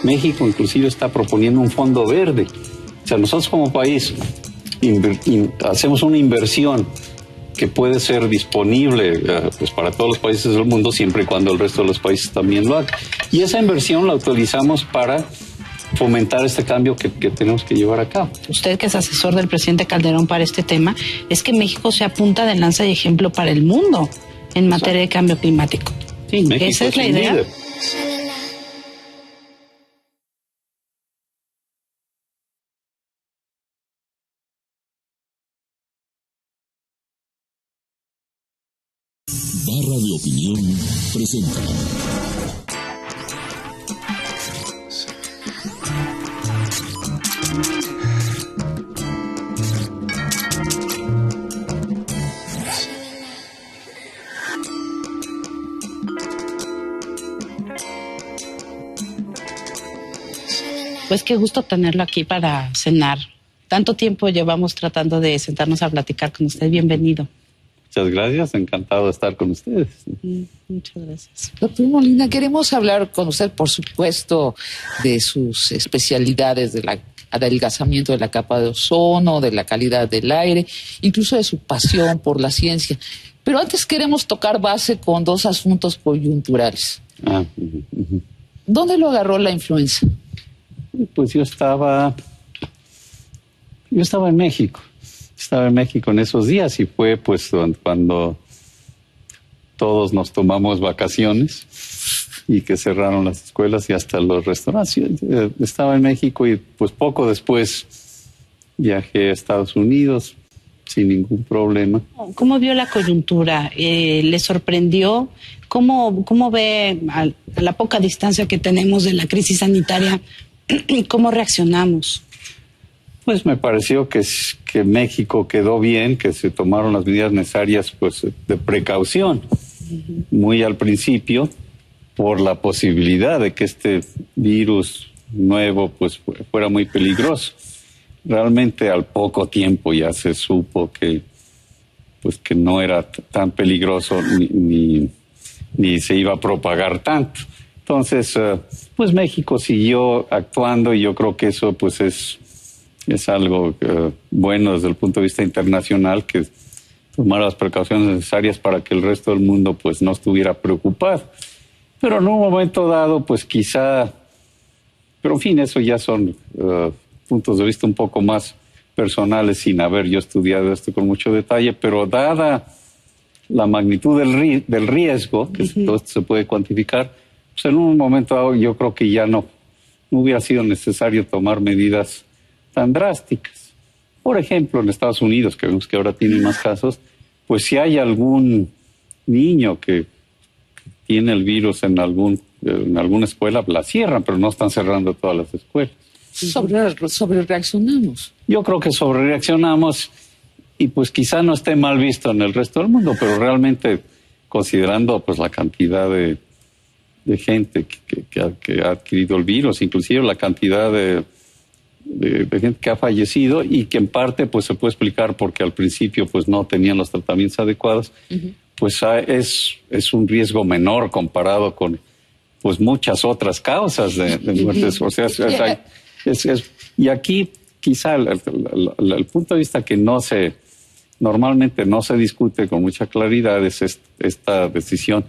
México inclusive está proponiendo un fondo verde. O sea, nosotros como país hacemos una inversión que puede ser disponible pues para todos los países del mundo siempre y cuando el resto de los países también lo hagan. Y esa inversión la utilizamos para fomentar este cambio que tenemos que llevar a cabo. Usted, que es asesor del presidente Calderón para este tema, es que México sea punta de lanza y ejemplo para el mundo en materia de cambio climático. Sí, México ¿esa es la idea? Líder. Barra de Opinión presenta. Pues qué gusto tenerlo aquí para cenar. Tanto tiempo llevamos tratando de sentarnos a platicar con usted. Bienvenido. Muchas gracias, encantado de estar con ustedes. Muchas gracias. Doctor Molina, queremos hablar con usted, por supuesto, de sus especialidades, del adelgazamiento de la capa de ozono, de la calidad del aire, incluso de su pasión por la ciencia. Pero antes queremos tocar base con dos asuntos coyunturales. ¿Dónde lo agarró la influenza? Pues yo estaba en México. Estaba en México en esos días y fue pues cuando todos nos tomamos vacaciones y que cerraron las escuelas y hasta los restaurantes. Estaba en México y pues poco después viajé a Estados Unidos sin ningún problema. ¿Cómo vio la coyuntura? ¿Le sorprendió? ¿Cómo ve a la poca distancia que tenemos de la crisis sanitaria? ¿Cómo reaccionamos? Pues me pareció que México quedó bien, que se tomaron las medidas necesarias pues de precaución, muy al principio, por la posibilidad de que este virus nuevo pues fuera muy peligroso. Realmente al poco tiempo ya se supo que no era tan peligroso ni se iba a propagar tanto. Entonces, pues México siguió actuando y yo creo que eso pues es algo bueno desde el punto de vista internacional, que tomara las precauciones necesarias para que el resto del mundo pues no estuviera preocupado. Pero en un momento dado, pues quizá, pero en fin, eso ya son puntos de vista un poco más personales sin haber yo estudiado esto con mucho detalle, pero dada la magnitud del riesgo, que todo esto se puede cuantificar, pues en un momento dado yo creo que ya no hubiera sido necesario tomar medidas tan drásticas. Por ejemplo, en Estados Unidos, que vemos que ahora tienen más casos, pues si hay algún niño que tiene el virus en alguna escuela, la cierran, pero no están cerrando todas las escuelas. Sobre reaccionamos. Yo creo que sobrereaccionamos y pues quizá no esté mal visto en el resto del mundo, pero realmente considerando pues la cantidad de gente que ha adquirido el virus, inclusive la cantidad de gente que ha fallecido y que en parte pues se puede explicar porque al principio pues no tenían los tratamientos adecuados, pues es un riesgo menor comparado con pues muchas otras causas de muertes. O sea, y aquí quizá el punto de vista que normalmente no se discute con mucha claridad es esta decisión,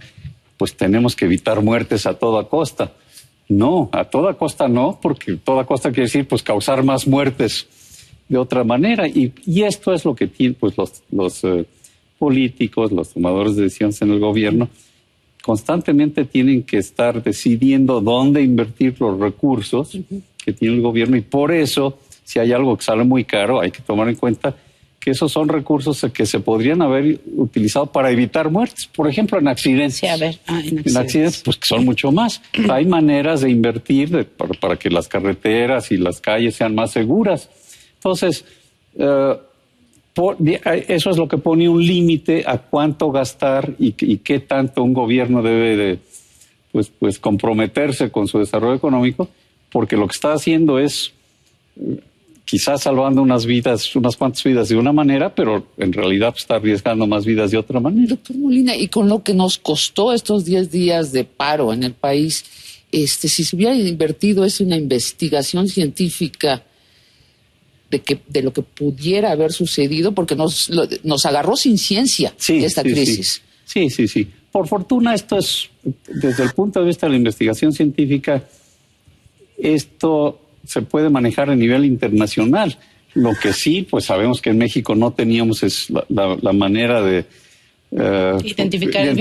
pues tenemos que evitar muertes a toda costa. No, a toda costa no, porque toda costa quiere decir pues causar más muertes de otra manera. Y esto es lo que tienen pues los políticos, los tomadores de decisiones en el gobierno, constantemente tienen que estar decidiendo dónde invertir los recursos que tiene el gobierno. Y por eso, si hay algo que sale muy caro, hay que tomar en cuenta que esos son recursos que se podrían haber utilizado para evitar muertes. Por ejemplo, en accidentes. Sí, en accidentes, pues que son mucho más. Hay maneras de invertir para que las carreteras y las calles sean más seguras. Entonces, eso es lo que pone un límite a cuánto gastar y qué tanto un gobierno debe de pues comprometerse con su desarrollo económico, porque lo que está haciendo es quizás salvando unas cuantas vidas de una manera, pero en realidad está arriesgando más vidas de otra manera. Doctor Molina, y con lo que nos costó estos 10 días de paro en el país, si se hubiera invertido es una investigación científica de lo que pudiera haber sucedido, porque nos agarró sin ciencia esta crisis. Sí. Por fortuna esto es, desde el punto de vista de la investigación científica, esto se puede manejar a nivel internacional. Lo que sí, pues sabemos que en México no teníamos la manera de identificar el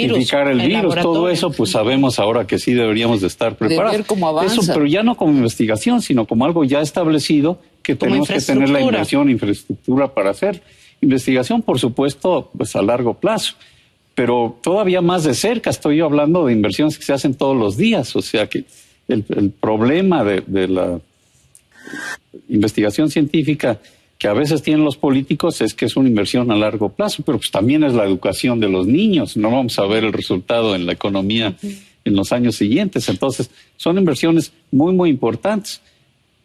virus. Todo eso, pues sabemos ahora que sí deberíamos de estar preparados. De ver cómo avanza. Eso, pero ya no como investigación, sino como algo ya establecido, que tenemos que tener la infraestructura para hacer investigación, por supuesto, pues a largo plazo. Pero todavía más de cerca estoy yo hablando de inversiones que se hacen todos los días. O sea que el problema de la investigación científica que a veces tienen los políticos es que es una inversión a largo plazo, pero pues también es la educación de los niños. No vamos a ver el resultado en la economía en los años siguientes. Entonces, son inversiones muy, muy importantes.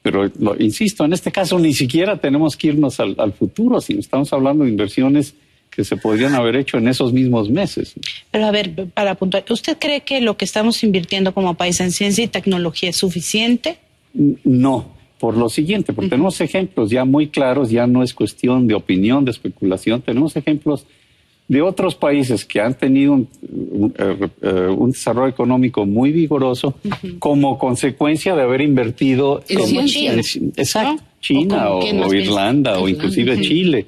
Pero, insisto, en este caso ni siquiera tenemos que irnos al futuro, sino estamos hablando de inversiones que se podrían haber hecho en esos mismos meses. Pero a ver, para puntuar, ¿usted cree que lo que estamos invirtiendo como país en ciencia y tecnología es suficiente? No. Por lo siguiente, porque tenemos ejemplos ya muy claros, ya no es cuestión de opinión, de especulación, tenemos ejemplos de otros países que han tenido un desarrollo económico muy vigoroso como consecuencia de haber invertido en China. Exacto, China o Irlanda o inclusive Chile.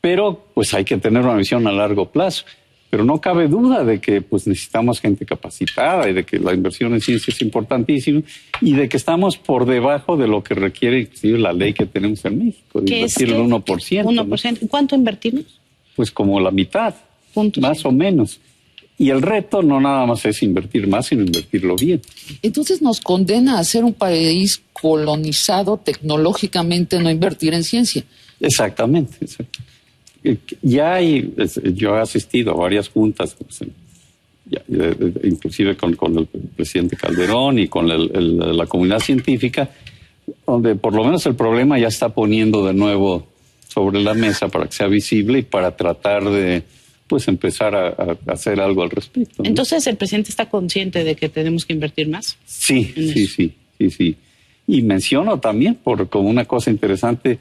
Pero pues hay que tener una visión a largo plazo. Pero no cabe duda de que pues necesitamos gente capacitada y de que la inversión en ciencia es importantísima y de que estamos por debajo de lo que requiere inclusive la ley que tenemos en México, de invertir el 1%. 1%. ¿no? ¿Cuánto invertimos? Pues como la mitad, más o menos. Y el reto no nada más es invertir más, sino invertirlo bien. Entonces nos condena a ser un país colonizado tecnológicamente, no invertir en ciencia. Exactamente, exacto. Yo he asistido a varias juntas, inclusive con el presidente Calderón y con la comunidad científica, donde por lo menos el problema ya está poniendo de nuevo sobre la mesa para que sea visible y para tratar de pues empezar a hacer algo al respecto, ¿no? Entonces, ¿el presidente está consciente de que tenemos que invertir más? Sí. Y menciono también, como una cosa interesante,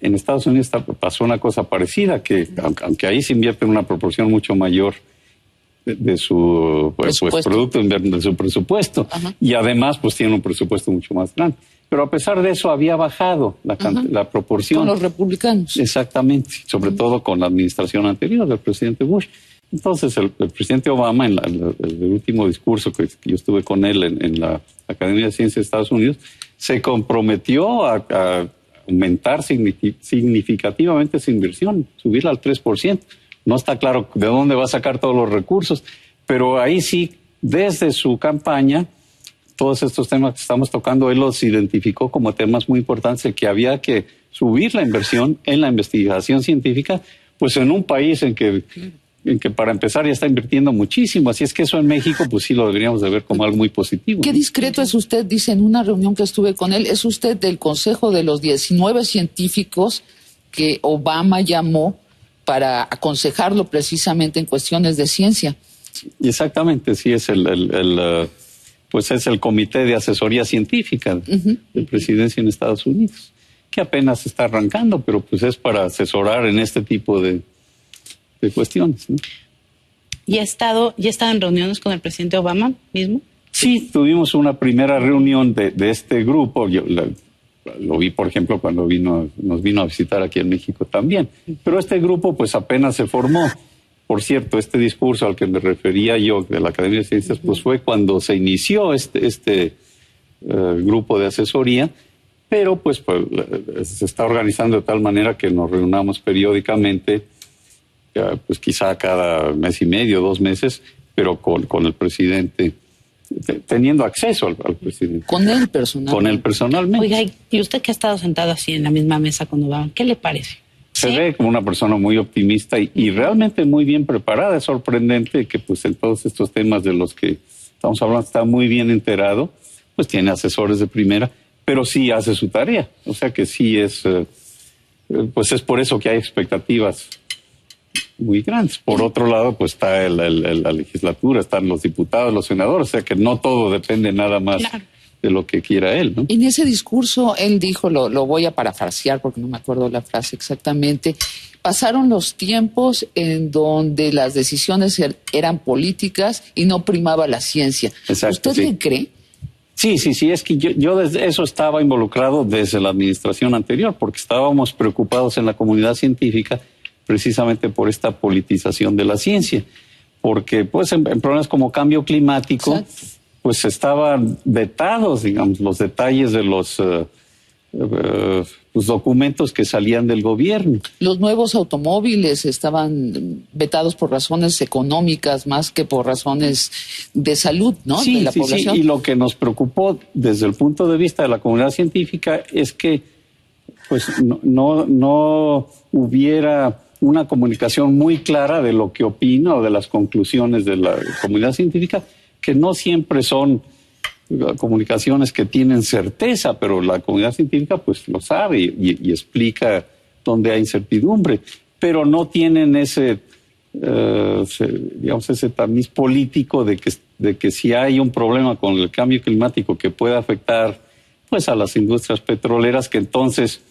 en Estados Unidos pasó una cosa parecida, que aunque ahí se invierte en una proporción mucho mayor de su producto, de su presupuesto, y además pues tiene un presupuesto mucho más grande. Pero a pesar de eso había bajado la proporción. Con los republicanos. Exactamente, sobre todo con la administración anterior del presidente Bush. Entonces el presidente Obama, en el último discurso que yo estuve con él en la Academia de Ciencias de Estados Unidos, se comprometió a aumentar significativamente esa inversión, subirla al 3%. No está claro de dónde va a sacar todos los recursos, pero ahí sí, desde su campaña, todos estos temas que estamos tocando, él los identificó como temas muy importantes, de que había que subir la inversión en la investigación científica, pues en un país en que para empezar ya está invirtiendo muchísimo, así es que eso en México pues sí lo deberíamos de ver como algo muy positivo. Qué discreto es usted, dice en una reunión que estuve con él, es usted del consejo de los 19 científicos que Obama llamó para aconsejarlo precisamente en cuestiones de ciencia. Exactamente, sí, es pues es el Comité de Asesoría Científica de Presidencia en Estados Unidos, que apenas está arrancando, pero pues es para asesorar en este tipo de cuestiones, ¿no? ¿Y ha estado en reuniones con el presidente Obama mismo? Sí, tuvimos una primera reunión de este grupo. Yo lo vi, por ejemplo, cuando nos vino a visitar aquí en México también. Pero este grupo pues apenas se formó. Por cierto, este discurso al que me refería yo de la Academia de Ciencias pues fue cuando se inició este grupo de asesoría, pero pues se está organizando de tal manera que nos reunamos periódicamente, pues quizá cada mes y medio, 2 meses, pero con el presidente, teniendo acceso al presidente. Con él personalmente. Con él personalmente. Oiga, y usted que ha estado sentado así en la misma mesa con Obama, ¿qué le parece? Se ve como una persona muy optimista y realmente muy bien preparada. Es sorprendente que pues en todos estos temas de los que estamos hablando está muy bien enterado, pues tiene asesores de primera, pero sí hace su tarea. O sea que sí es, pues es por eso que hay expectativas muy grandes. Por otro lado, pues está la legislatura, están los diputados, los senadores, o sea que no todo depende nada más de lo que quiera él, ¿no? En ese discurso él dijo, lo voy a parafrasear porque no me acuerdo la frase exactamente, pasaron los tiempos en donde las decisiones eran políticas y no primaba la ciencia. Exacto, ¿Usted sí. le cree? Sí, es que yo desde eso estaba involucrado desde la administración anterior, porque estábamos preocupados en la comunidad científica precisamente por esta politización de la ciencia, porque pues en problemas como cambio climático, exacto, pues estaban vetados, digamos, los detalles de los documentos que salían del gobierno. Los nuevos automóviles estaban vetados por razones económicas más que por razones de salud, ¿no? Sí, de la población. Sí, y lo que nos preocupó desde el punto de vista de la comunidad científica es que pues no hubiera una comunicación muy clara de lo que opina o de las conclusiones de la comunidad científica, que no siempre son comunicaciones que tienen certeza, pero la comunidad científica pues lo sabe y explica dónde hay incertidumbre, pero no tienen ese tamiz político de que si hay un problema con el cambio climático que pueda afectar pues a las industrias petroleras, que entonces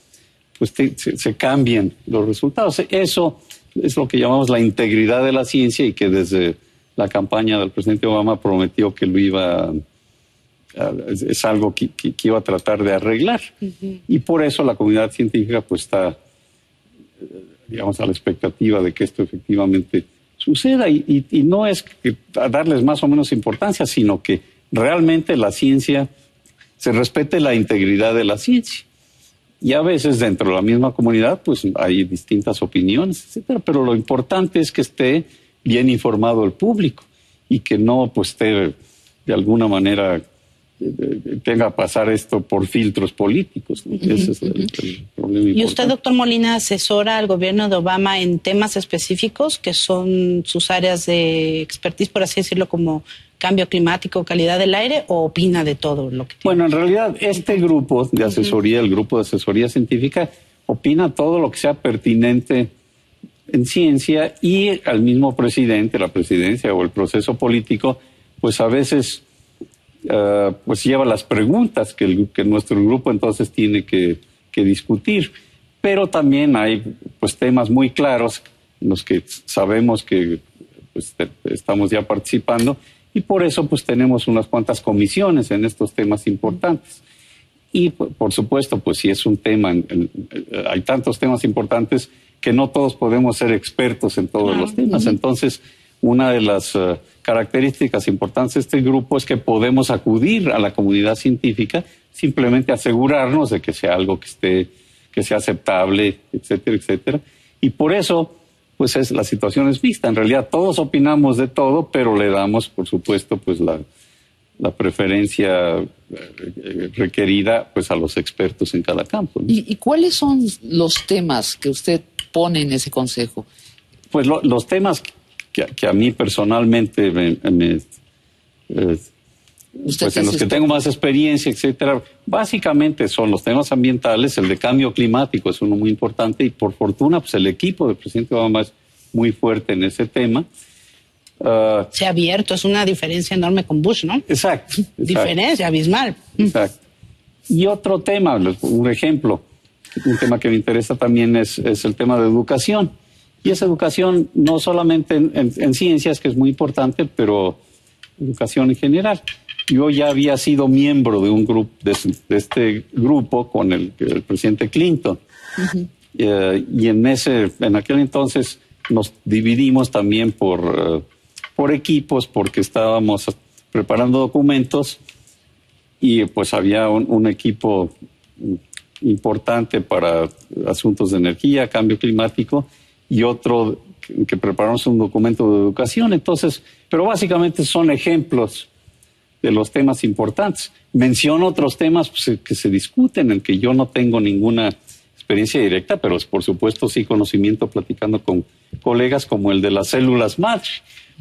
pues se cambien los resultados. Eso es lo que llamamos la integridad de la ciencia y que desde la campaña del presidente Obama prometió que lo iba es algo que iba a tratar de arreglar. Uh-huh. Y por eso la comunidad científica pues está, digamos, a la expectativa de que esto efectivamente suceda. Y no es que darles más o menos importancia, sino que realmente la ciencia, se respete la integridad de la ciencia. Y a veces dentro de la misma comunidad pues hay distintas opiniones, etcétera, pero lo importante es que esté bien informado el público y que no pues esté de alguna manera tenga a pasar esto por filtros políticos, ¿no? Ese es el problema importante. ¿Y usted, doctor Molina, asesora al gobierno de Obama en temas específicos que son sus áreas de expertise, por así decirlo, como cambio climático, calidad del aire, o opina de todo lo que tiene? Bueno, en realidad este grupo de asesoría, el grupo de asesoría científica, opina todo lo que sea pertinente en ciencia, y al mismo presidente, la presidencia o el proceso político, pues a veces pues lleva las preguntas que nuestro grupo entonces tiene que discutir. Pero también hay pues temas muy claros en los que sabemos que pues, estamos ya participando, y por eso pues tenemos unas cuantas comisiones en estos temas importantes. Y por supuesto, pues si es un tema, hay tantos temas importantes que no todos podemos ser expertos en todos los temas. Entonces, una de las características importantes de este grupo es que podemos acudir a la comunidad científica, simplemente asegurarnos de que sea algo que sea aceptable, etcétera, etcétera. Y por eso, pues la situación es mixta. En realidad todos opinamos de todo, pero le damos, por supuesto, pues la preferencia requerida pues a los expertos en cada campo, ¿no? ¿Y cuáles son los temas que usted pone en ese consejo? Pues los temas que a mí personalmente pues en los que tengo más experiencia, etcétera, básicamente son los temas ambientales. El de cambio climático es uno muy importante, y por fortuna pues el equipo del presidente Obama es muy fuerte en ese tema. Se ha abierto, es una diferencia enorme con Bush, ¿no? Exacto. Diferencia abismal. Exacto. Y otro tema, un ejemplo, un tema que me interesa también es el tema de educación. Y esa educación no solamente en ciencias, que es muy importante, pero educación en general. Yo ya había sido miembro de un grupo, de este grupo con el presidente Clinton. Uh-huh. Y en aquel entonces nos dividimos también por equipos, porque estábamos preparando documentos, y pues había un equipo importante para asuntos de energía, cambio climático, y otro que preparamos un documento de educación. Entonces, pero básicamente son ejemplos de los temas importantes. Menciono otros temas pues, que se discuten, en que yo no tengo ninguna experiencia directa, pero por supuesto sí conocimiento platicando con colegas, como el de las células madre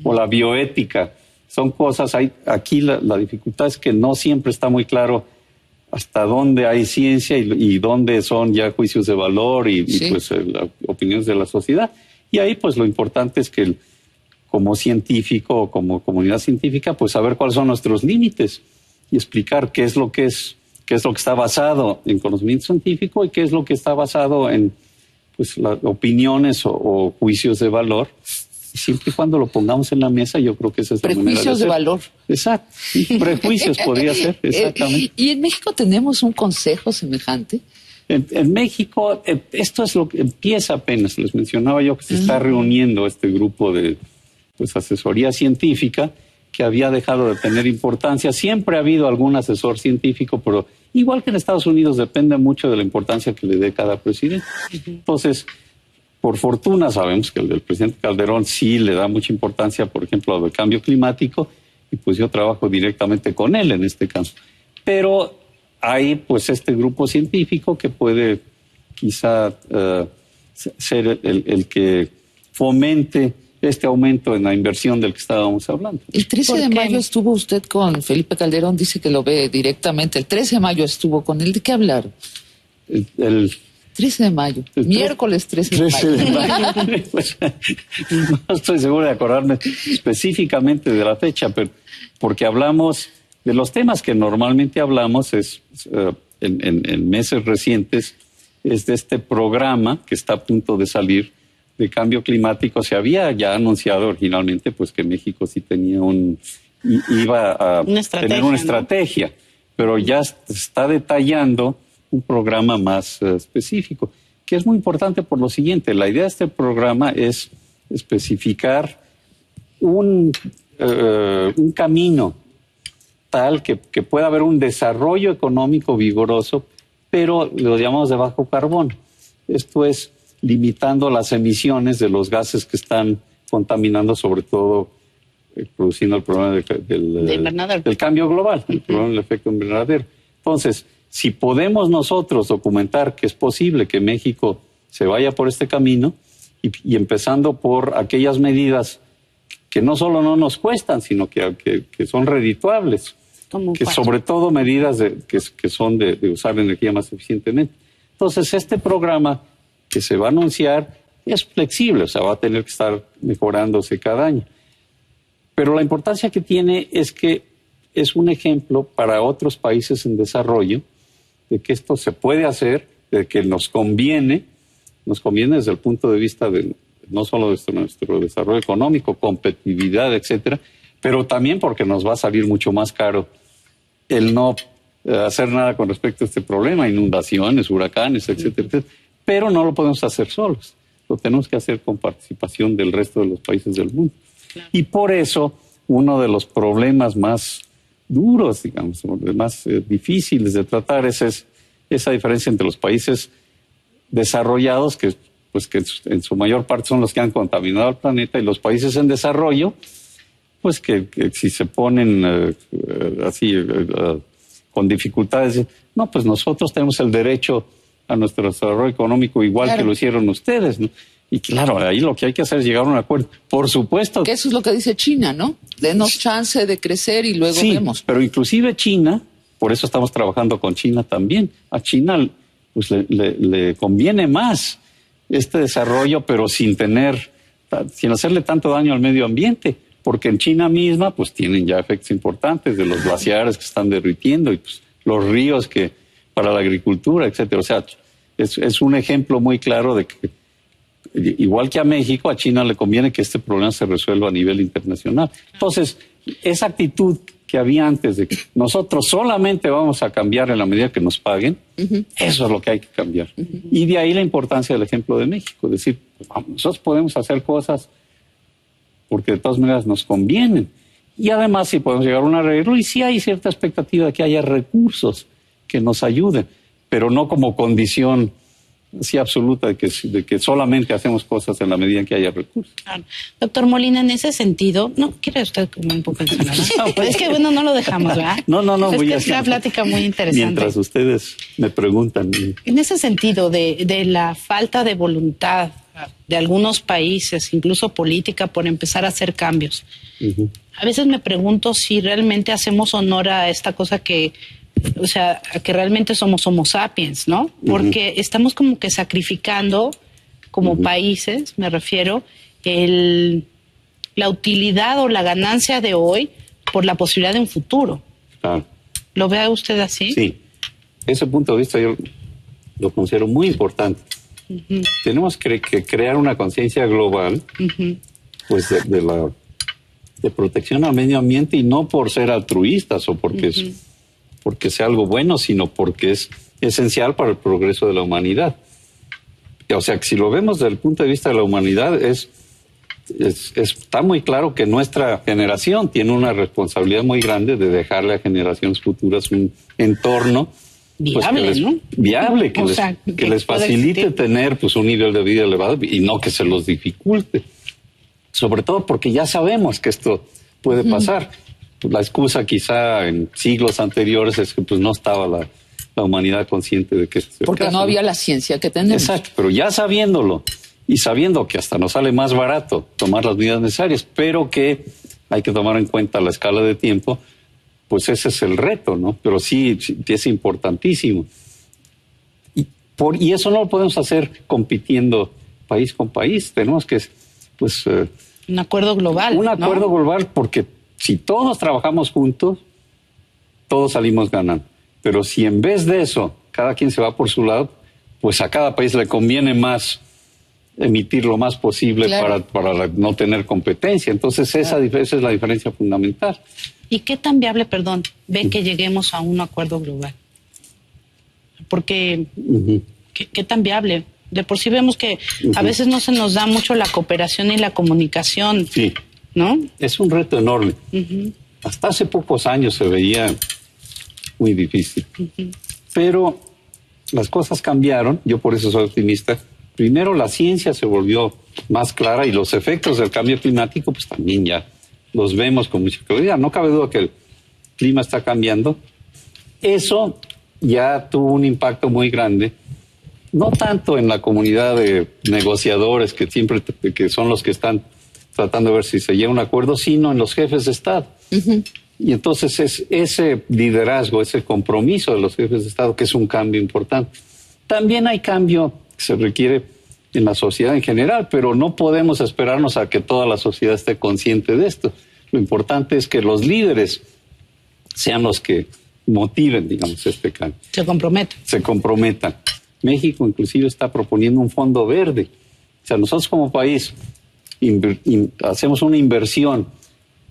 o la bioética. Son cosas, aquí la dificultad es que no siempre está muy claro hasta dónde hay ciencia y dónde son ya juicios de valor y pues opiniones de la sociedad. Y ahí pues lo importante es que como científico o como comunidad científica, pues saber cuáles son nuestros límites y explicar qué es lo que está basado en conocimiento científico y qué es lo que está basado en pues las opiniones o juicios de valor. Y siempre y cuando lo pongamos en la mesa, yo creo que esa es la manera de Prejuicios de valor. Exacto. Prejuicios podría ser, exactamente. ¿Y en México tenemos un consejo semejante? En México, esto es lo que empieza apenas. Les mencionaba yo que se está reuniendo este grupo de pues asesoría científica que había dejado de tener importancia. Siempre ha habido algún asesor científico, pero igual que en Estados Unidos depende mucho de la importancia que le dé cada presidente. Entonces, por fortuna sabemos que el del presidente Calderón sí le da mucha importancia, por ejemplo, al cambio climático, y pues yo trabajo directamente con él en este caso. Pero hay pues este grupo científico que puede quizá ser el que fomente este aumento en la inversión del que estábamos hablando. El 13 de mayo estuvo usted con Felipe Calderón, dice que lo ve directamente. El 13 de mayo estuvo con él. ¿De qué hablaron? El 13 de mayo, miércoles 13 de mayo. Pues, no estoy seguro de acordarme específicamente de la fecha, pero porque hablamos de los temas que normalmente hablamos en meses recientes, es de este programa que está a punto de salir de cambio climático. Se había ya anunciado originalmente pues que México sí tenía iba a tener una estrategia, pero ya está detallando un programa más específico, que es muy importante por lo siguiente. La idea de este programa es especificar un camino tal que pueda haber un desarrollo económico vigoroso, pero lo llamamos de bajo carbono. Esto es limitando las emisiones de los gases que están contaminando, sobre todo produciendo el problema del cambio global, el problema del efecto invernadero. Entonces, si podemos nosotros documentar que es posible que México se vaya por este camino y empezando por aquellas medidas que no solo no nos cuestan, sino que son redituables, que sobre todo medidas que son de usar energía más eficientemente. Entonces, este programa que se va a anunciar es flexible, o sea, va a tener que estar mejorándose cada año. Pero la importancia que tiene es que es un ejemplo para otros países en desarrollo de que esto se puede hacer, de que nos conviene desde el punto de vista de no solo de nuestro desarrollo económico, competitividad, etcétera, pero también porque nos va a salir mucho más caro el no hacer nada con respecto a este problema, inundaciones, huracanes, etcétera, etcétera. Pero no lo podemos hacer solos, lo tenemos que hacer con participación del resto de los países del mundo. Claro. Y por eso uno de los problemas más duros, digamos, más difíciles de tratar es esa diferencia entre los países desarrollados, que en su mayor parte son los que han contaminado el planeta, y los países en desarrollo, pues que si se ponen con dificultades, no, pues nosotros tenemos el derecho a nuestro desarrollo económico igual claro. que lo hicieron ustedes, ¿no? Y claro, ahí lo que hay que hacer es llegar a un acuerdo. Por supuesto. Que eso es lo que dice China, ¿no? Denos chance de crecer y luego vemos. Pero inclusive China, por eso estamos trabajando con China también. A China pues le conviene más este desarrollo, pero sin hacerle tanto daño al medio ambiente. Porque en China misma pues tienen ya efectos importantes de los glaciares que están derritiendo y pues los ríos que para la agricultura, etcétera. O sea, es un ejemplo muy claro de que igual que a México, a China le conviene que este problema se resuelva a nivel internacional. Entonces, esa actitud que había antes de que nosotros solamente vamos a cambiar en la medida que nos paguen, eso es lo que hay que cambiar. Y de ahí la importancia del ejemplo de México, es decir, nosotros podemos hacer cosas porque de todas maneras nos convienen. Y además sí podemos llegar a un arreglo y sí hay cierta expectativa de que haya recursos que nos ayuden, pero no como condición así absoluta de que solamente hacemos cosas en la medida en que haya recursos. Claro. Doctor Molina, en ese sentido, ¿no quiere usted comer un poco de ensalada? Es que bueno, no lo dejamos, ¿verdad? No. Es que es una plática muy interesante. Mientras ustedes me preguntan. En ese sentido de la falta de voluntad de algunos países, incluso política, por empezar a hacer cambios. A veces me pregunto si realmente hacemos honor a esta cosa que realmente somos homo sapiens, ¿no? Porque estamos como que sacrificando como países, me refiero, la utilidad o la ganancia de hoy por la posibilidad de un futuro. Claro. ¿Lo ve usted así? Sí. Ese punto de vista yo lo considero muy importante. Tenemos que crear una conciencia global pues de protección al medio ambiente, y no por ser altruistas o porque sea algo bueno, sino porque es esencial para el progreso de la humanidad. O sea, que si lo vemos desde el punto de vista de la humanidad, está muy claro que nuestra generación tiene una responsabilidad muy grande de dejarle a generaciones futuras un entorno viable, ¿no? Viable, que les facilite tener pues un nivel de vida elevado y no que se los dificulte. Sobre todo porque ya sabemos que esto puede pasar. La excusa quizá en siglos anteriores es que pues no estaba la humanidad consciente de que esto porque no había la ciencia que tenemos. Exacto, pero ya sabiéndolo y sabiendo que hasta nos sale más barato tomar las medidas necesarias, pero que hay que tomar en cuenta la escala de tiempo, pues ese es el reto, ¿no? Pero sí es importantísimo. Y eso no lo podemos hacer compitiendo país con país. Tenemos que, pues... un acuerdo global. Un acuerdo global, porque si todos trabajamos juntos, todos salimos ganando. Pero si en vez de eso, cada quien se va por su lado, pues a cada país le conviene más emitir lo más posible para no tener competencia. Entonces esa es la diferencia fundamental. ¿Y qué tan viable, ve que lleguemos a un acuerdo global? Porque, ¿qué tan viable? De por sí vemos que a veces no se nos da mucho la cooperación y la comunicación, sí, ¿no? Es un reto enorme. Hasta hace pocos años se veía muy difícil. Pero las cosas cambiaron, yo por eso soy optimista. Primero, la ciencia se volvió más clara y los efectos del cambio climático pues también ya los vemos con mucha claridad. No cabe duda que el clima está cambiando. Eso ya tuvo un impacto muy grande, no tanto en la comunidad de negociadores que son los que están tratando de ver si se llega a un acuerdo, sino en los jefes de Estado. Y entonces es ese liderazgo, ese compromiso de los jefes de Estado que es un cambio importante. También hay cambio que se requiere en la sociedad en general, pero no podemos esperarnos a que toda la sociedad esté consciente de esto. Lo importante es que los líderes sean los que motiven, digamos, este cambio. Se comprometan. México inclusive está proponiendo un fondo verde. O sea, nosotros como país hacemos una inversión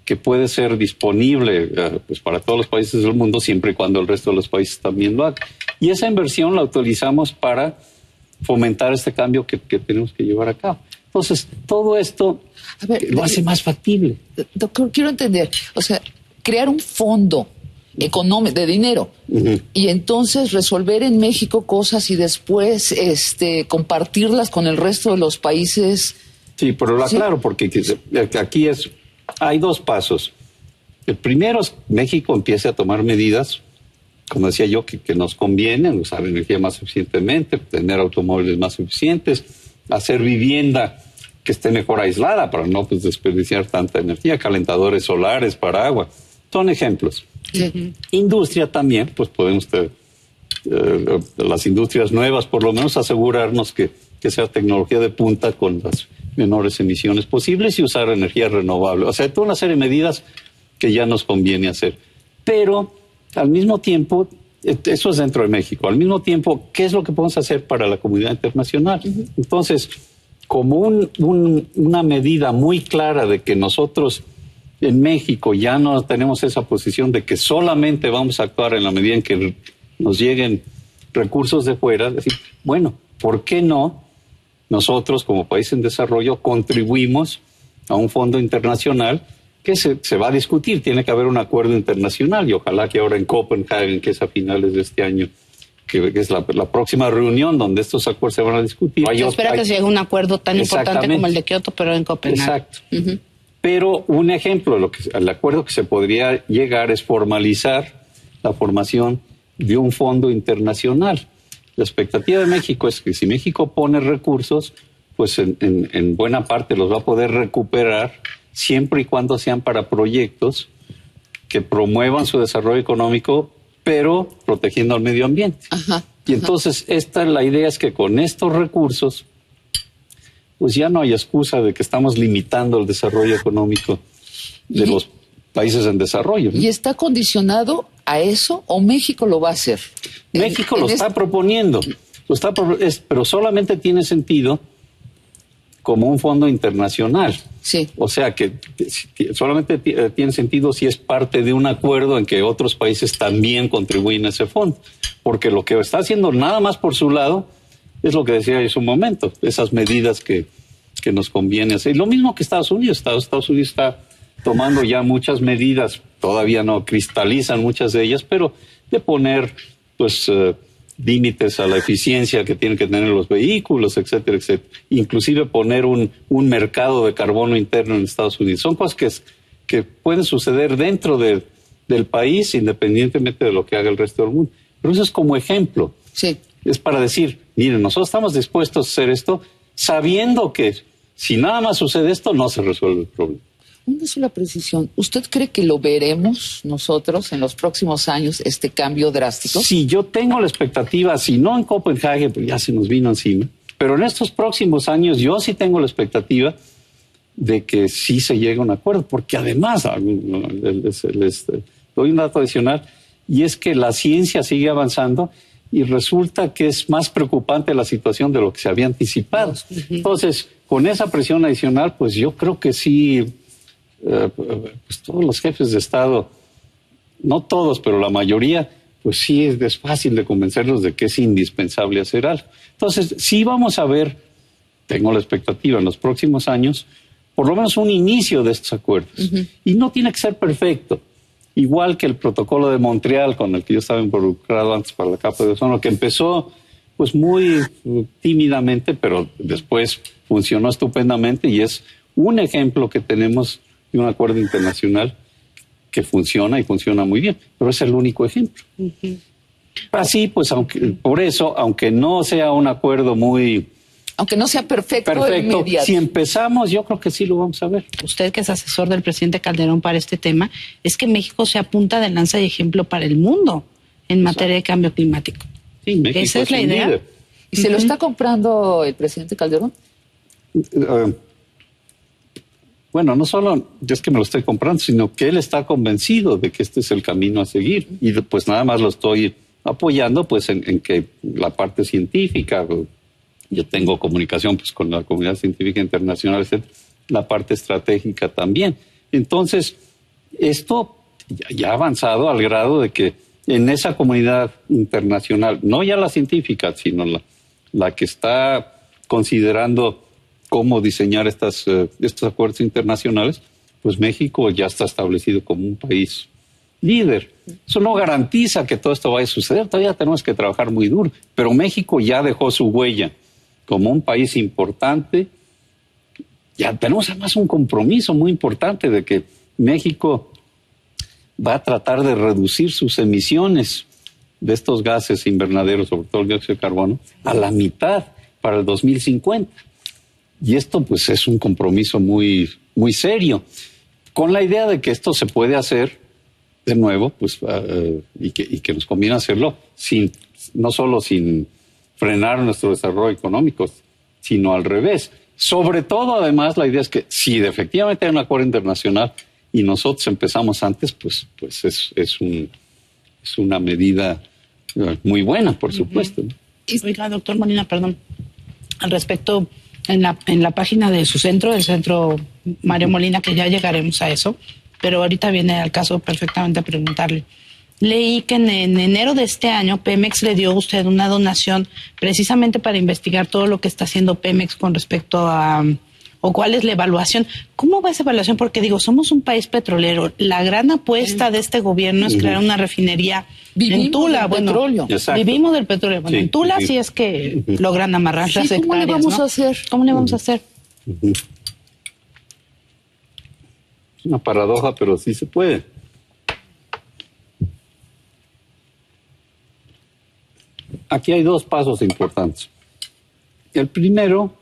que puede ser disponible pues para todos los países del mundo siempre y cuando el resto de los países también lo hagan. Y esa inversión la utilizamos para fomentar este cambio que tenemos que llevar a cabo. Entonces, todo esto lo hace más factible. Doctor, quiero entender, o sea, crear un fondo económico de dinero y entonces resolver en México cosas y después compartirlas con el resto de los países. Sí, pero lo aclaro porque aquí hay dos pasos. El primero es que México empiece a tomar medidas, como decía yo, que nos conviene, usar energía más eficientemente, tener automóviles más eficientes, hacer vivienda que esté mejor aislada para no desperdiciar tanta energía, calentadores solares para agua. Son ejemplos. Industria también, pues podemos las industrias nuevas por lo menos asegurarnos que sea tecnología de punta con las menores emisiones posibles y usar energía renovable. O sea, toda una serie de medidas que ya nos conviene hacer. Pero al mismo tiempo, eso es dentro de México, al mismo tiempo, ¿qué es lo que podemos hacer para la comunidad internacional? Entonces, como una medida muy clara de que nosotros en México ya no tenemos esa posición de que solamente vamos a actuar en la medida en que nos lleguen recursos de fuera, decir, bueno, ¿por qué no nosotros como país en desarrollo contribuimos a un fondo internacional que se va a discutir? Tiene que haber un acuerdo internacional y ojalá que ahora en Copenhague, que es a finales de este año, que es la próxima reunión donde estos acuerdos se van a discutir. Se espera que se llegue a un acuerdo tan importante como el de Kioto, pero en Copenhague. Exacto. Pero un ejemplo el acuerdo que se podría llegar es formalizar la formación de un fondo internacional. La expectativa de México es que si México pone recursos, pues en buena parte los va a poder recuperar siempre y cuando sean para proyectos que promuevan su desarrollo económico, pero protegiendo al medio ambiente. Y entonces la idea es que con estos recursos pues ya no hay excusa de que estamos limitando el desarrollo económico de los países en desarrollo, ¿no? ¿Y está condicionado a eso o México lo va a hacer? México lo está proponiendo, pero solamente tiene sentido como un fondo internacional. Sí. O sea que solamente tiene sentido si es parte de un acuerdo en que otros países también contribuyen a ese fondo. Porque lo que está haciendo nada más por su lado es lo que decía hace un momento, esas medidas que nos conviene hacer. Lo mismo que Estados Unidos. Estados Unidos está tomando ya muchas medidas, todavía no cristalizan muchas de ellas, pero de poner pues límites a la eficiencia que tienen que tener los vehículos, etcétera, etcétera. Inclusive poner un mercado de carbono interno en Estados Unidos. Son cosas que pueden suceder dentro del país independientemente de lo que haga el resto del mundo. Pero eso es como ejemplo. Sí. Es para decir, miren, nosotros estamos dispuestos a hacer esto sabiendo que si nada más sucede esto, no se resuelve el problema. Una sola precisión. ¿Usted cree que lo veremos nosotros en los próximos años, este cambio drástico? Sí, yo tengo la expectativa, si no en Copenhague, pues ya se nos vino encima, pero en estos próximos años yo sí tengo la expectativa de que sí se llegue a un acuerdo, porque además, les doy un dato adicional, y es que la ciencia sigue avanzando y resulta que es más preocupante la situación de lo que se había anticipado. Entonces, con esa presión adicional, pues yo creo que sí, pues todos los jefes de Estado, no todos, pero la mayoría, pues sí es fácil de convencerlos de que es indispensable hacer algo. Entonces, sí vamos a ver, tengo la expectativa en los próximos años, por lo menos un inicio de estos acuerdos. Y no tiene que ser perfecto. Igual que el protocolo de Montreal, con el que yo estaba involucrado antes para la capa de ozono, que empezó pues muy tímidamente, pero después funcionó estupendamente y es un ejemplo que tenemos de un acuerdo internacional que funciona y funciona muy bien, pero es el único ejemplo. Así, pues, aunque no sea un acuerdo aunque no sea perfecto, inmediato. Si empezamos, yo creo que sí lo vamos a ver. Usted, que es asesor del presidente Calderón para este tema, es que México sea punta de lanza y ejemplo para el mundo en materia de cambio climático. Sí, México esa es la idea. líder. ¿Y se lo está comprando el presidente Calderón? Bueno, no solo es que me lo estoy comprando, sino que él está convencido de que este es el camino a seguir. Y pues nada más lo estoy apoyando pues en que la parte científica, yo tengo comunicación pues con la comunidad científica internacional, etcétera, la parte estratégica también. Entonces, esto ya ha avanzado al grado de que en esa comunidad internacional, no ya la científica, sino la que está considerando cómo diseñar estos acuerdos internacionales, pues México ya está establecido como un país líder. Eso no garantiza que todo esto vaya a suceder, todavía tenemos que trabajar muy duro, pero México ya dejó su huella como un país importante. Ya tenemos además un compromiso muy importante de que México va a tratar de reducir sus emisiones de estos gases invernaderos, sobre todo el dióxido de carbono, a la mitad para el 2050. Y esto pues es un compromiso muy, muy serio, con la idea de que esto se puede hacer de nuevo, pues y que nos conviene hacerlo no solo sin frenar nuestro desarrollo económico, sino al revés. Sobre todo, además, la idea es que si efectivamente hay un acuerdo internacional y nosotros empezamos antes, pues es una medida muy buena, por supuesto, ¿no? Oiga, doctor Molina, perdón, al respecto, en la página de su centro, el Centro Mario Molina, que ya llegaremos a eso, pero ahorita viene al caso perfectamente a preguntarle. Leí que en enero de este año Pemex le dio a usted una donación precisamente para investigar todo lo que está haciendo Pemex con respecto a, o cuál es la evaluación. ¿Cómo va esa evaluación? Porque digo, somos un país petrolero. La gran apuesta de este gobierno es crear una refinería en Tula. Petróleo. Vivimos del petróleo. Bueno, Sí, en Tula sí es que logran amarrar las hectáreas. ¿Cómo le vamos a hacer? ¿Cómo le vamos a hacer? Es una paradoja, pero sí se puede. Aquí hay dos pasos importantes. El primero,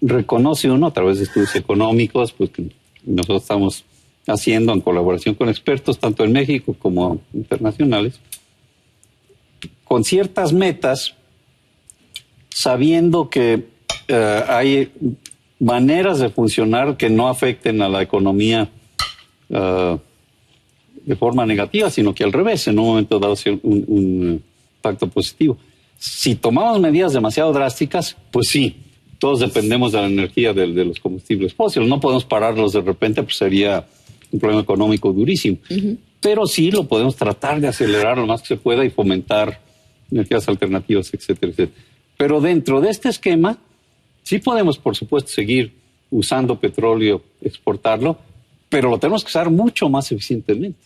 reconoce uno a través de estudios económicos, pues que nosotros estamos haciendo en colaboración con expertos, tanto en México como internacionales, con ciertas metas, sabiendo que hay maneras de funcionar que no afecten a la economía de forma negativa, sino que al revés, en un momento dado sea un impacto positivo. Si tomamos medidas demasiado drásticas, pues sí, todos dependemos de la energía de los combustibles fósiles. No podemos pararlos de repente, pues sería un problema económico durísimo. Pero sí lo podemos tratar de acelerar lo más que se pueda y fomentar energías alternativas, etcétera, etcétera. Pero dentro de este esquema, sí podemos, por supuesto, seguir usando petróleo, exportarlo, pero lo tenemos que usar mucho más eficientemente.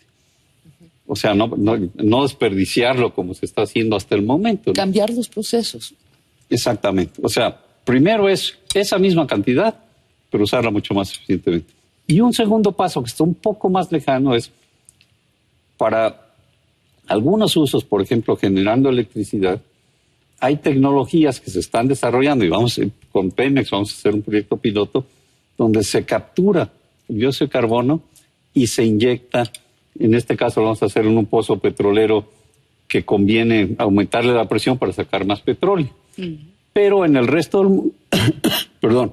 O sea, no desperdiciarlo como se está haciendo hasta el momento, ¿no? Cambiar los procesos. Exactamente. O sea, primero es esa misma cantidad, pero usarla mucho más eficientemente. Y un segundo paso que está un poco más lejano es para algunos usos, por ejemplo, generando electricidad, hay tecnologías que se están desarrollando y con Pemex vamos a hacer un proyecto piloto donde se captura el dióxido de carbono y se inyecta. En este caso lo vamos a hacer en un pozo petrolero que conviene aumentarle la presión para sacar más petróleo. Pero en el resto del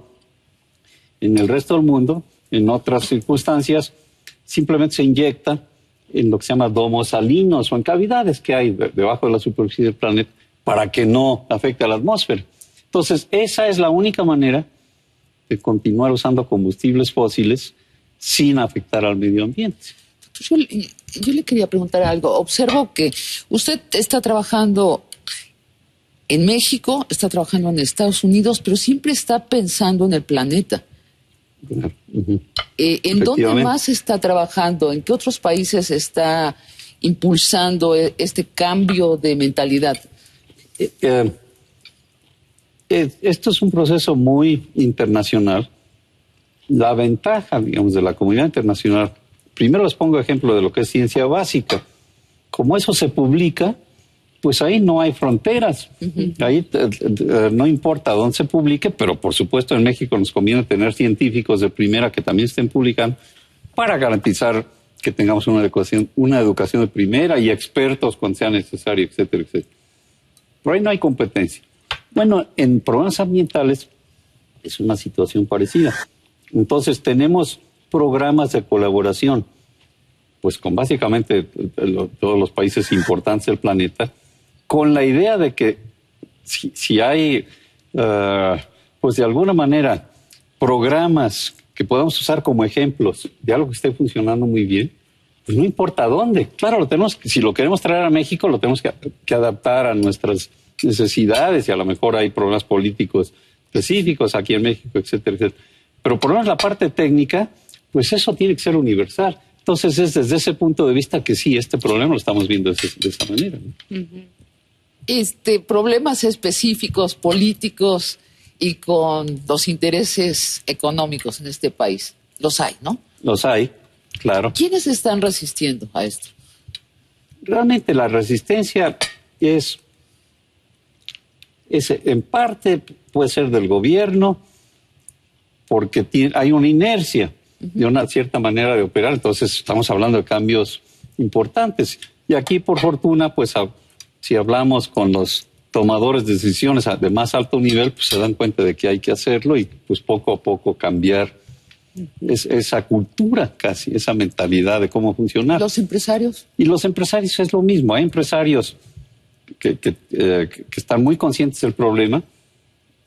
en el resto del mundo, en otras circunstancias, simplemente se inyecta en lo que se llama domos salinos o en cavidades que hay debajo de la superficie del planeta para que no afecte a la atmósfera. Entonces, esa es la única manera de continuar usando combustibles fósiles sin afectar al medio ambiente. Yo le quería preguntar algo. Observo que usted está trabajando en México, está trabajando en Estados Unidos, pero siempre está pensando en el planeta. ¿En dónde más está trabajando? ¿En qué otros países está impulsando este cambio de mentalidad? Esto es un proceso muy internacional. La ventaja, digamos, de la comunidad internacional, primero les pongo ejemplo de lo que es ciencia básica. Como eso se publica, pues ahí no hay fronteras. Ahí no importa dónde se publique, pero por supuesto en México nos conviene tener científicos de primera que también estén publicando para garantizar que tengamos una educación de primera y expertos cuando sea necesario, etcétera, etcétera. Pero ahí no hay competencia. Bueno, en problemas ambientales es una situación parecida. Entonces tenemos programas de colaboración, pues con básicamente todos los países importantes del planeta, con la idea de que si hay, pues de alguna manera, programas que podamos usar como ejemplos de algo que esté funcionando muy bien, pues no importa dónde. Claro, si lo queremos traer a México, lo tenemos que adaptar a nuestras necesidades y a lo mejor hay problemas políticos específicos aquí en México, etcétera, etcétera. Pero por lo menos la parte técnica, pues eso tiene que ser universal. Entonces es desde ese punto de vista que sí, este problema lo estamos viendo de esa manera, ¿no? Problemas específicos, políticos y con los intereses económicos en este país. Los hay, ¿no? Los hay, claro. ¿Quiénes están resistiendo a esto? Realmente la resistencia es en parte puede ser del gobierno, porque hay una inercia de una cierta manera de operar. Entonces estamos hablando de cambios importantes. Y aquí, por fortuna, pues si hablamos con los tomadores de decisiones de más alto nivel, pues se dan cuenta de que hay que hacerlo y pues poco a poco cambiar esa cultura casi, esa mentalidad de cómo funcionar. ¿Los empresarios? Y los empresarios es lo mismo. Hay empresarios que están muy conscientes del problema.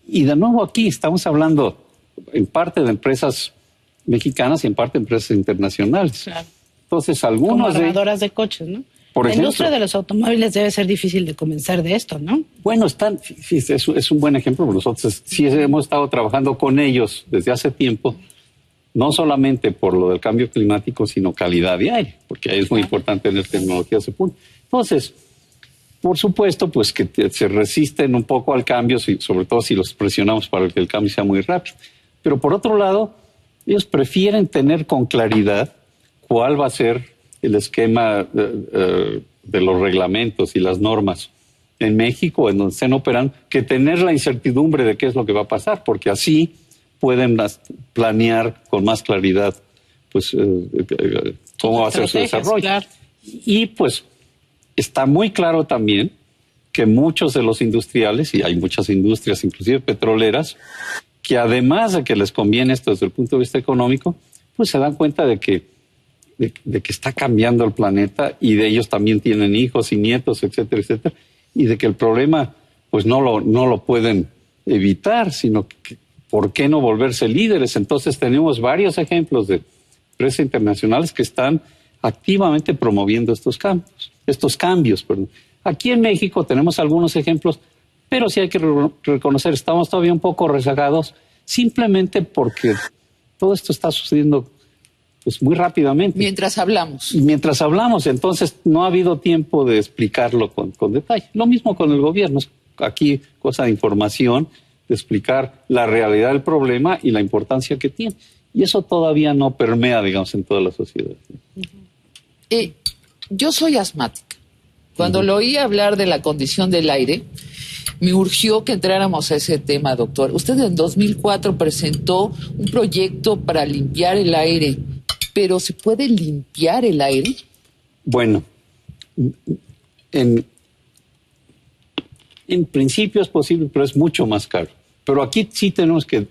Y de nuevo aquí estamos hablando en parte de empresas mexicanas y en parte de empresas internacionales. Claro. Entonces, algunos como armadoras de coches, ¿no? Por ejemplo, la industria de los automóviles debe ser difícil de convencer de esto, ¿no? Bueno, es un buen ejemplo. Nosotros sí hemos estado trabajando con ellos desde hace tiempo, no solamente por lo del cambio climático, sino calidad de aire, porque ahí es muy importante tener tecnología a ese punto. Entonces, por supuesto, pues que se resisten un poco al cambio, sobre todo si los presionamos para que el cambio sea muy rápido. Pero por otro lado, ellos prefieren tener con claridad cuál va a ser el esquema de los reglamentos y las normas en México, en donde estén operando, que tener la incertidumbre de qué es lo que va a pasar, porque así pueden planear con más claridad pues cómo va a ser su desarrollo. Claro. Y pues está muy claro también que muchos de los industriales, y hay muchas industrias, inclusive petroleras, que además de que les conviene esto desde el punto de vista económico, pues se dan cuenta de que está cambiando el planeta y de ellos también tienen hijos y nietos, etcétera, etcétera, y de que el problema pues no lo pueden evitar, sino que ¿por qué no volverse líderes? Entonces tenemos varios ejemplos de empresas internacionales que están activamente promoviendo estos cambios. Aquí en México tenemos algunos ejemplos, pero sí hay que reconocer, estamos todavía un poco rezagados, simplemente porque todo esto está sucediendo pues muy rápidamente. Mientras hablamos, entonces no ha habido tiempo de explicarlo con detalle. Lo mismo con el gobierno, es aquí cosa de información, de explicar la realidad del problema y la importancia que tiene. Y eso todavía no permea, digamos, en toda la sociedad. Yo soy asmática. Cuando lo oí hablar de la condición del aire, me urgió que entráramos a ese tema, doctor. Usted en 2004 presentó un proyecto para limpiar el aire, pero ¿se puede limpiar el aire? Bueno, en principio es posible, pero es mucho más caro. Pero aquí sí tenemos que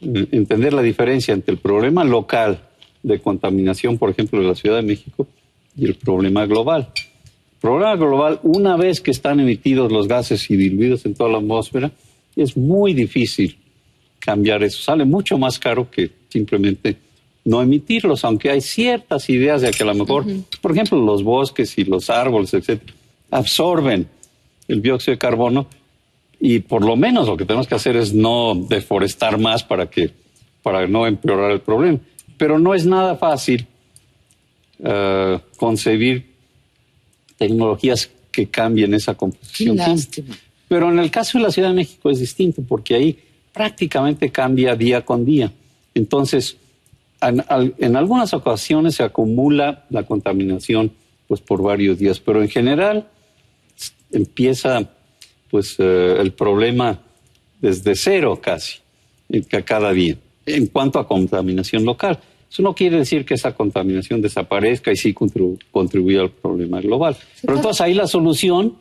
entender la diferencia entre el problema local de contaminación, por ejemplo, de la Ciudad de México, y el problema global. El problema global, una vez que están emitidos los gases y diluidos en toda la atmósfera, es muy difícil cambiar eso. Sale mucho más caro que simplemente no emitirlos, aunque hay ciertas ideas de que a lo mejor, por ejemplo, los bosques y los árboles, etcétera, absorben el dióxido de carbono, y por lo menos lo que tenemos que hacer es no deforestar más para no empeorar el problema. Pero no es nada fácil concebir tecnologías que cambien esa composición. Qué lástima. Pero en el caso de la Ciudad de México es distinto, porque ahí prácticamente cambia día con día. Entonces, en algunas ocasiones se acumula la contaminación pues por varios días, pero en general empieza pues el problema desde cero casi, cada día, en cuanto a contaminación local. Eso no quiere decir que esa contaminación desaparezca y sí contribuye al problema global. Pero entonces ahí la solución,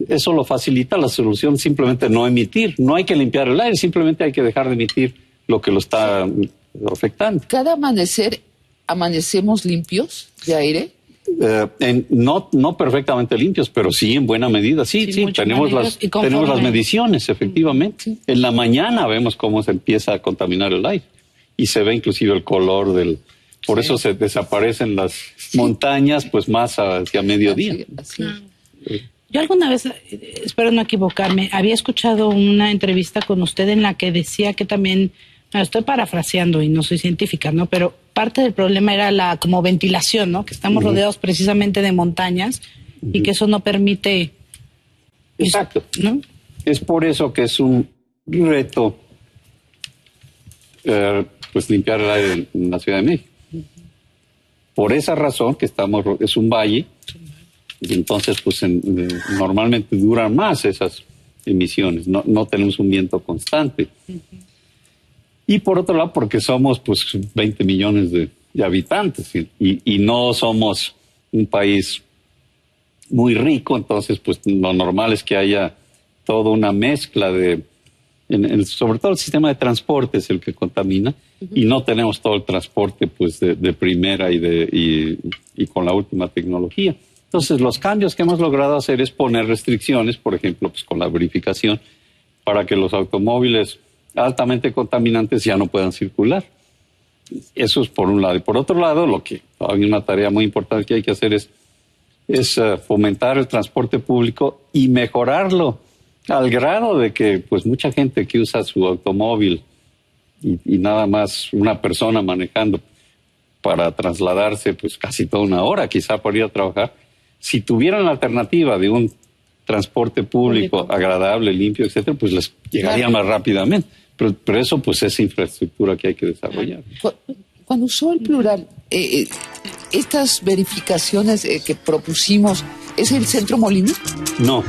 eso lo facilita, la solución simplemente no emitir. No hay que limpiar el aire, simplemente hay que dejar de emitir lo que lo está afectando. ¿Cada amanecer amanecemos limpios de aire? No perfectamente limpios, pero sí en buena medida. Sí, tenemos las mediciones, efectivamente. Sí. En la mañana vemos cómo se empieza a contaminar el aire y se ve inclusive el color por eso se desaparecen las montañas pues más hacia mediodía. Así. Yo alguna vez, espero no equivocarme, había escuchado una entrevista con usted en la que decía que también, estoy parafraseando y no soy científica, ¿no? Pero parte del problema era la como ventilación, ¿no? Que estamos rodeados precisamente de montañas y que eso no permite... Exacto. ¿No? Es por eso que es un reto pues limpiar el aire en la Ciudad de México. Por esa razón que es un valle y entonces pues normalmente duran más esas emisiones, no tenemos un viento constante. Y por otro lado, porque somos pues 20 millones de habitantes y no somos un país muy rico, entonces pues lo normal es que haya toda una mezcla sobre todo el sistema de transporte es el que contamina y no tenemos todo el transporte pues de primera y con la última tecnología. Entonces los cambios que hemos logrado hacer es poner restricciones, por ejemplo, pues con la verificación, para que los automóviles altamente contaminantes ya no puedan circular. Eso es por un lado. Y por otro lado, lo que hay una tarea muy importante que hay que hacer es fomentar el transporte público y mejorarlo al grado de que pues mucha gente que usa su automóvil y nada más una persona manejando para trasladarse pues casi toda una hora quizá para ir a trabajar, si tuvieran la alternativa de un transporte público agradable, limpio, etcétera, pues les llegaría más rápidamente. Pero eso pues es infraestructura que hay que desarrollar. Cuando usó el plural, estas verificaciones que propusimos, ¿es el Centro Molino? No.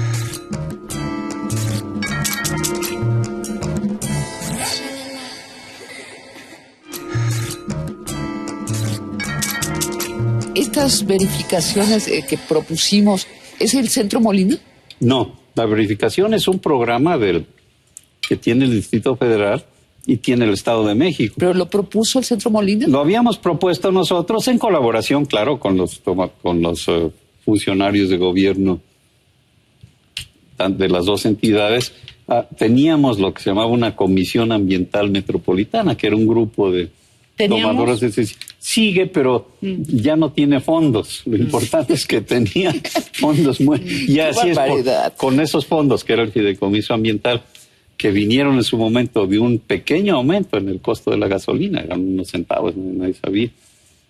Estas verificaciones que propusimos, ¿Es el Centro Molina? No, la verificación es un programa que tiene el Distrito Federal y tiene el Estado de México. ¿Pero lo propuso el Centro Molina? Lo habíamos propuesto nosotros en colaboración, claro, con los funcionarios de gobierno de las dos entidades. Teníamos lo que se llamaba una Comisión Ambiental Metropolitana, que era un grupo de tomadores de decisiones. Sigue, pero ya no tiene fondos. Lo importante es que tenía fondos y así es con esos fondos, que era el fideicomiso ambiental, que vinieron en su momento de un pequeño aumento en el costo de la gasolina, eran unos centavos, nadie sabía.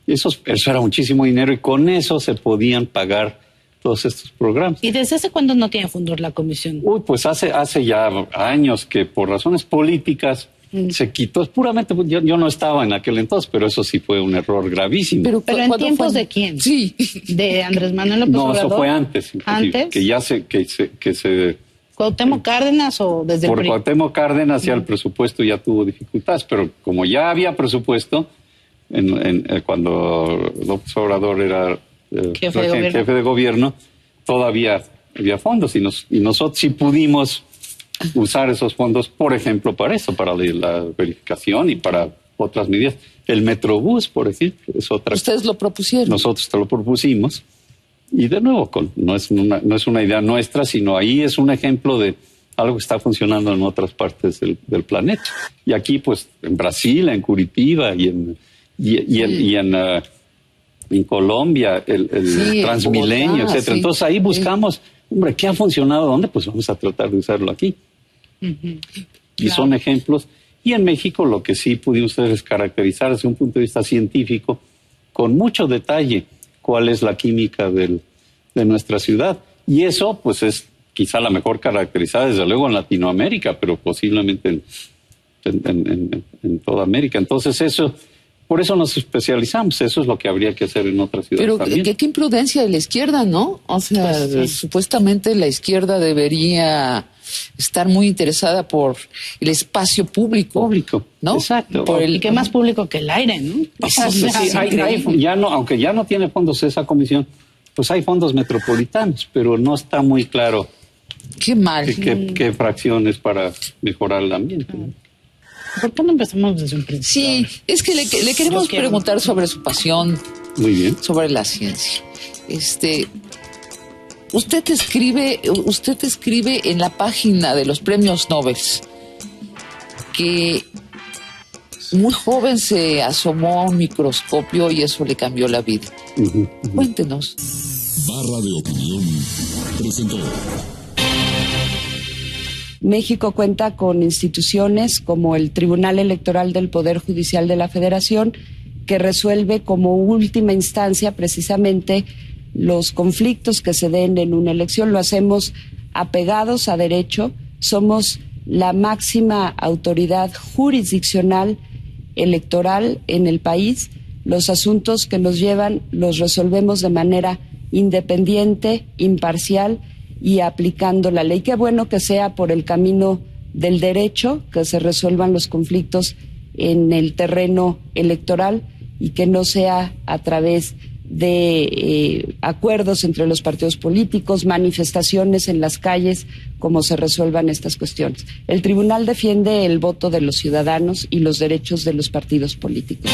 Eso era muchísimo dinero y con eso se podían pagar todos estos programas. ¿Y desde hace cuándo no tiene fondos la comisión? Pues hace ya años que por razones políticas se quitó. Es puramente, yo no estaba en aquel entonces, pero eso sí fue un error gravísimo. ¿Pero en tiempos de quién? Sí. ¿De Andrés Manuel López Obrador? No, eso fue antes. ¿Antes? Que se ¿Cuauhtémoc Cárdenas o desde por el PRI? Cuauhtémoc Cárdenas ya el presupuesto ya tuvo dificultades, pero como ya había presupuesto, cuando López Obrador era jefe de gobierno, todavía había fondos y nosotros sí pudimos usar esos fondos, por ejemplo, para eso, para la verificación y para otras medidas. El Metrobús, por ejemplo, es otra. ¿Ustedes lo propusieron? Nosotros te lo propusimos. Y de nuevo, no es una idea nuestra, sino ahí es un ejemplo de algo que está funcionando en otras partes del planeta. Y aquí, pues, en Brasil, en Curitiba y en Colombia, el Transmilenio, Bogotá, etcétera. Sí. Entonces ahí buscamos, hombre, ¿qué ha funcionado? ¿Dónde? Pues vamos a tratar de usarlo aquí. Y son ejemplos. Y en México lo que sí pudimos hacer es caracterizar desde un punto de vista científico con mucho detalle cuál es la química de nuestra ciudad. Y eso, pues, es quizá la mejor caracterizada, desde luego, en Latinoamérica, pero posiblemente en toda América. Entonces, por eso nos especializamos. Eso es lo que habría que hacer en otras ciudades Pero también. qué imprudencia de la izquierda, ¿no? O sea, Pues, sí. Supuestamente la izquierda debería estar muy interesada por el espacio público. ¿No? Exacto. ¿Y qué más público que el aire, no? Sí, aunque ya no tiene fondos esa comisión, pues hay fondos metropolitanos, pero no está muy claro Qué mal. qué fracciones para mejorar el ambiente. ¿Por qué no empezamos desde un principio? Sí, es que le queremos preguntar sobre su pasión, Muy bien. sobre la ciencia. Usted escribe en la página de los premios Nobel que muy joven se asomó a un microscopio y eso le cambió la vida. Cuéntenos. Barra de Opinión presentó. México cuenta con instituciones como el Tribunal Electoral del Poder Judicial de la Federación, que resuelve como última instancia precisamente los conflictos que se den en una elección. Lo hacemos apegados a derecho, somos la máxima autoridad jurisdiccional electoral en el país. Los asuntos que nos llevan los resolvemos de manera independiente, imparcial y aplicando la ley. Qué bueno que sea por el camino del derecho, que se resuelvan los conflictos en el terreno electoral y que no sea a través de acuerdos entre los partidos políticos, manifestaciones en las calles, como se resuelvan estas cuestiones. El tribunal defiende el voto de los ciudadanos y los derechos de los partidos políticos.